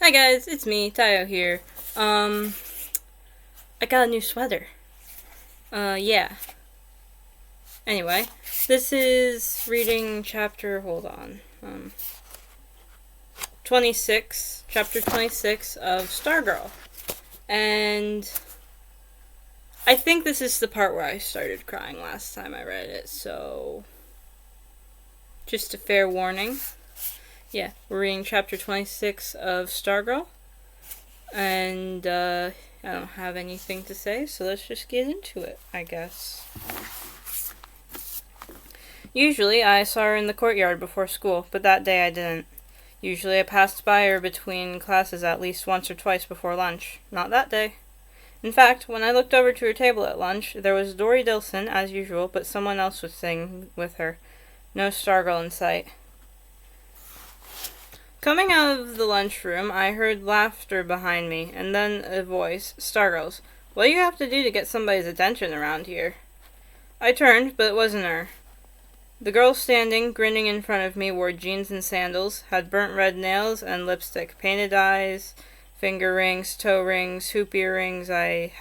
Hi guys, it's me, Tayo here. I got a new sweater. Yeah. Anyway, this is reading chapter, hold on, 26, chapter 26 of Stargirl. And I think this is the part where I started crying last time I read it, so just a fair warning. Yeah, we're reading chapter 26 of Stargirl. And, I don't have anything to say, so let's just get into it, I guess. Usually, I saw her in the courtyard before school, but that day I didn't. Usually, I passed by her between classes at least once or twice before lunch. Not that day. In fact, when I looked over to her table at lunch, there was Dory Dilson, as usual, but someone else was sitting with her. No Stargirl in sight. Coming out of the lunchroom, I heard laughter behind me, and then a voice, Stargirl's. What do you have to do to get somebody's attention around here? I turned, but it wasn't her. The girl standing, grinning in front of me, wore jeans and sandals, had burnt red nails and lipstick, painted eyes, finger rings, toe rings, hoop earrings. I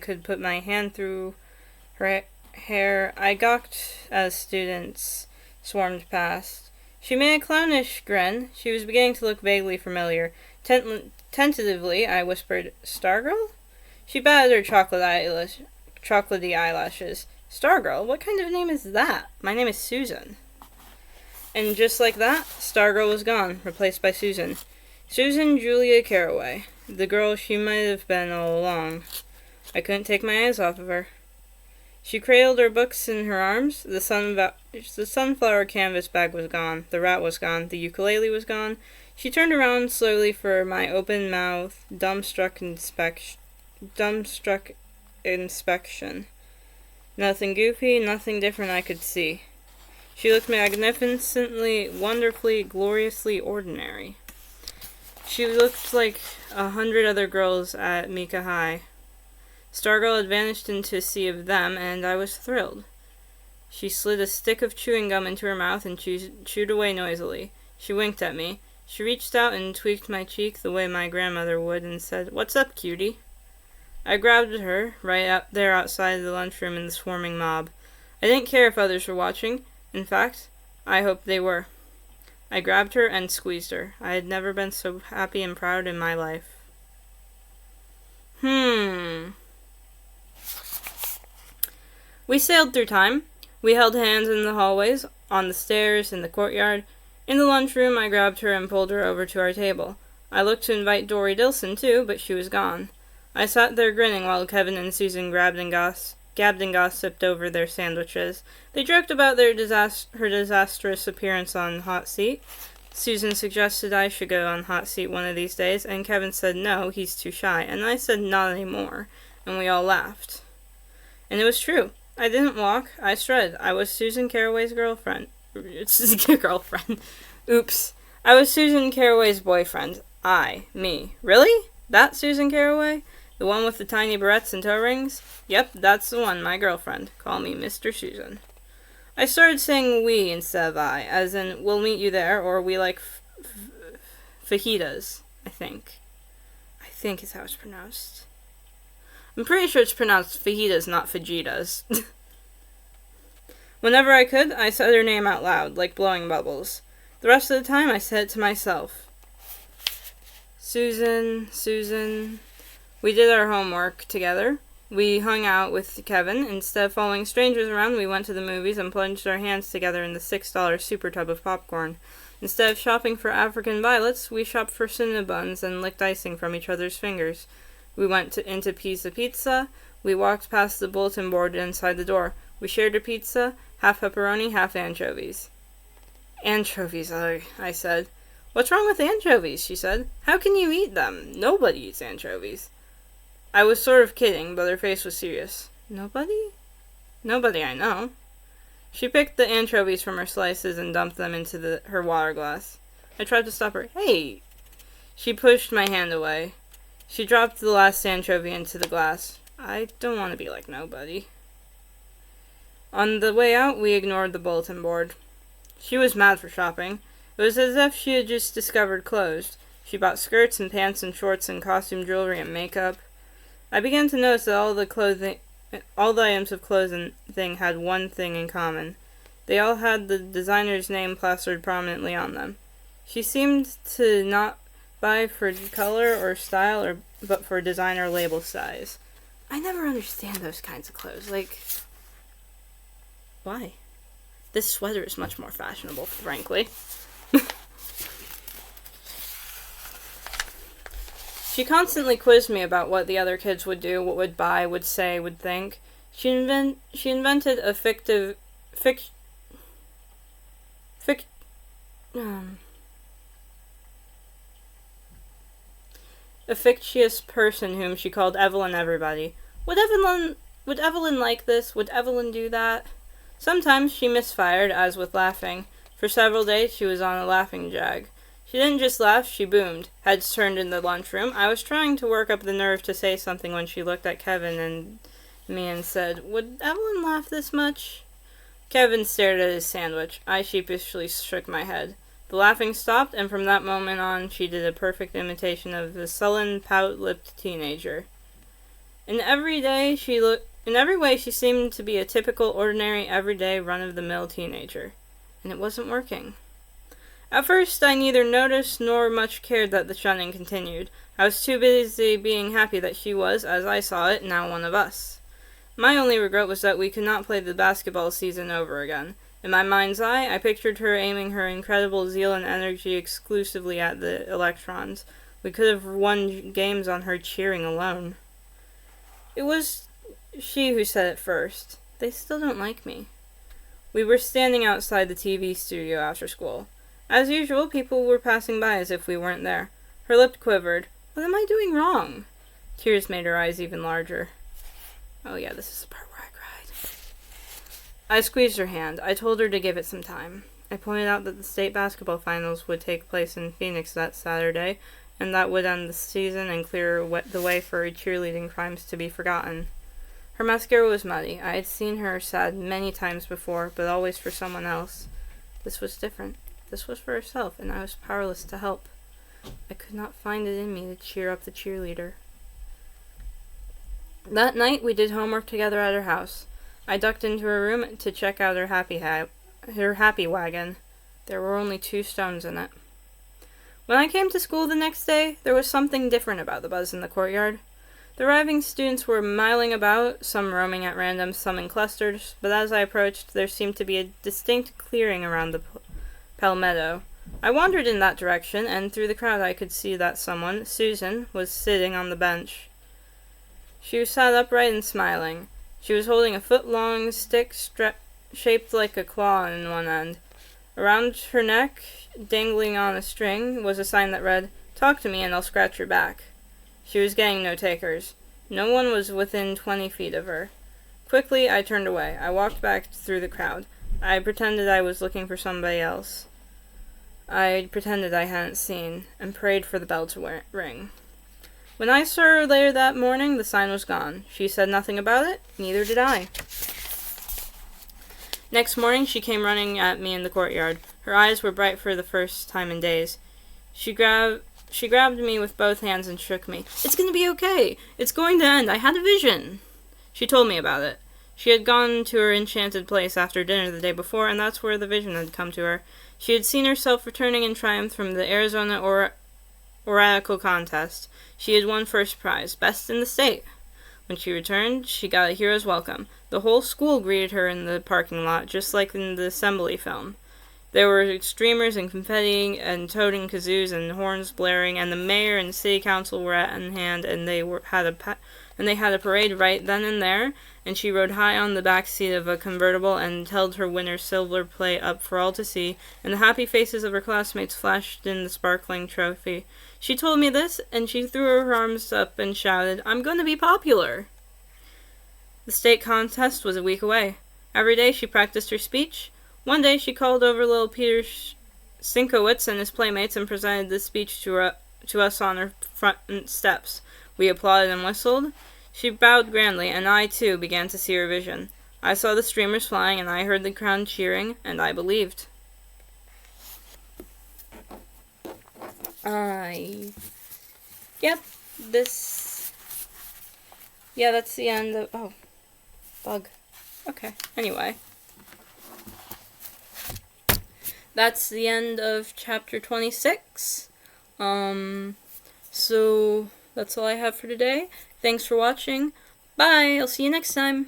could put my hand through her hair. I gawked as students swarmed past. She made a clownish grin. She was beginning to look vaguely familiar. Tentatively, I whispered, Stargirl? She batted her chocolatey eyelashes. Stargirl? What kind of name is that? My name is Susan. And just like that, Stargirl was gone, replaced by Susan. Susan Julia Caraway. The girl she might have been all along. I couldn't take my eyes off of her. She cradled her books in her arms. The sunflower canvas bag was gone. The rat was gone. The ukulele was gone. She turned around slowly for my open mouth, dumbstruck inspection. Nothing goofy, nothing different I could see. She looked magnificently, wonderfully, gloriously ordinary. She looked like 100 other girls at Mika High. Stargirl had vanished into a sea of them, and I was thrilled. She slid a stick of chewing gum into her mouth and chewed away noisily. She winked at me. She reached out and tweaked my cheek the way my grandmother would and said, What's up, cutie? I grabbed her, right out there outside the lunchroom in the swarming mob. I didn't care if others were watching. In fact, I hoped they were. I grabbed her and squeezed her. I had never been so happy and proud in my life. We sailed through time. We held hands in the hallways, on the stairs, in the courtyard. In the lunchroom, I grabbed her and pulled her over to our table. I looked to invite Dory Dilson, too, but she was gone. I sat there grinning while Kevin and Susan gabbed and gossiped over their sandwiches. They joked about her disastrous appearance on Hot Seat. Susan suggested I should go on Hot Seat one of these days, and Kevin said no, he's too shy, and I said not anymore, and we all laughed. And it was true. I didn't walk, I strutted. I was Susan Caraway's girlfriend. Oops. I was Susan Caraway's boyfriend. Me. Really? That Susan Caraway? The one with the tiny barrettes and toe rings? Yep, that's the one, my girlfriend. Call me Mr. Susan. I started saying we instead of I, as in, we'll meet you there, or we like fajitas, I think. I think is how it's pronounced. I'm pretty sure it's pronounced fajitas, not fajitas. Whenever I could, I said her name out loud, like blowing bubbles. The rest of the time, I said it to myself. Susan. We did our homework together. We hung out with Kevin. Instead of following strangers around, we went to the movies and plunged our hands together in the $6 super tub of popcorn. Instead of shopping for African violets, we shopped for Cinnabuns and licked icing from each other's fingers. We went into Pizza. We walked past the bulletin board inside the door. We shared a pizza, half pepperoni, half anchovies. Anchovies, I said. What's wrong with anchovies, she said. How can you eat them? Nobody eats anchovies. I was sort of kidding, but her face was serious. Nobody? Nobody I know. She picked the anchovies from her slices and dumped them into her water glass. I tried to stop her. Hey! She pushed my hand away. She dropped the last anchovy into the glass. I don't want to be like nobody. On the way out, we ignored the bulletin board. She was mad for shopping. It was as if she had just discovered clothes. She bought skirts and pants and shorts and costume jewelry and makeup. I began to notice that all the items of clothing had one thing in common. They all had the designer's name plastered prominently on them. She seemed to not buy for color or style, but for designer label size. I never understand those kinds of clothes. Like, why? This sweater is much more fashionable, frankly. She constantly quizzed me about what the other kids would do, what would buy, would say, would think. She invented a a fictitious person whom she called Evelyn Everybody. Would Evelyn like this? Would Evelyn do that? Sometimes she misfired, as with laughing. For several days she was on a laughing jag. She didn't just laugh, she boomed, heads turned in the lunchroom. I was trying to work up the nerve to say something when she looked at Kevin and me and said, "Would Evelyn laugh this much?" Kevin stared at his sandwich. I sheepishly shook my head. The laughing stopped, and from that moment on, she did a perfect imitation of the sullen, pout-lipped teenager. In every way, she seemed to be a typical, ordinary, everyday, run-of-the-mill teenager. And it wasn't working. At first, I neither noticed nor much cared that the shunning continued. I was too busy being happy that she was, as I saw it, now one of us. My only regret was that we could not play the basketball season over again. In my mind's eye, I pictured her aiming her incredible zeal and energy exclusively at the electrons. We could have won games on her cheering alone. It was she who said it first. "They still don't like me." We were standing outside the TV studio after school. As usual, people were passing by as if we weren't there. Her lip quivered. What am I doing wrong? Tears made her eyes even larger. Oh yeah, this is the part where I cried. I squeezed her hand. I told her to give it some time. I pointed out that the state basketball finals would take place in Phoenix that Saturday, and that would end the season and clear the way for her cheerleading crimes to be forgotten. Her mascara was muddy. I had seen her sad many times before, but always for someone else. This was different. This was for herself, and I was powerless to help. I could not find it in me to cheer up the cheerleader. That night, we did homework together at her house. I ducked into her room to check out her happy wagon. There were only 2 stones in it. When I came to school the next day, there was something different about the buzz in the courtyard. The arriving students were miling about, some roaming at random, some in clusters, but as I approached, there seemed to be a distinct clearing around the palmetto. I wandered in that direction, and through the crowd I could see that someone, Susan, was sitting on the bench. She was sat upright and smiling. She was holding a foot-long stick shaped like a claw in one end. Around her neck, dangling on a string, was a sign that read, "Talk to me and I'll scratch your back." She was getting no takers. No one was within 20 feet of her. Quickly, I turned away. I walked back through the crowd. I pretended I was looking for somebody else. I pretended I hadn't seen, and prayed for the bell to ring. When I saw her later that morning, the sign was gone. She said nothing about it, neither did I. Next morning, she came running at me in the courtyard. Her eyes were bright for the first time in days. She grabbed me with both hands and shook me. "It's going to be okay. It's going to end. I had a vision." She told me about it. She had gone to her enchanted place after dinner the day before, and that's where the vision had come to her. She had seen herself returning in triumph from the Arizona Oracle contest. She had won first prize, best in the state. When she returned, she got a hero's welcome. The whole school greeted her in the parking lot, just like in the assembly film. There were streamers and confetti and toting kazoos and horns blaring, and the mayor and city council were at hand, and they had a parade right then and there, and she rode high on the back seat of a convertible and held her winner's silver plate up for all to see, and the happy faces of her classmates flashed in the sparkling trophy. She told me this, and she threw her arms up and shouted, "I'm going to be popular!" The state contest was a week away. Every day she practiced her speech. One day she called over little Peter Sinkowitz and his playmates and presented the speech to us on her front steps. We applauded and whistled. She bowed grandly, and I, too, began to see her vision. I saw the streamers flying, and I heard the crowd cheering, and I believed. Yep, yeah, that's the end of, oh, bug. Okay, anyway. That's the end of chapter 26. So that's all I have for today. Thanks for watching. Bye, I'll see you next time.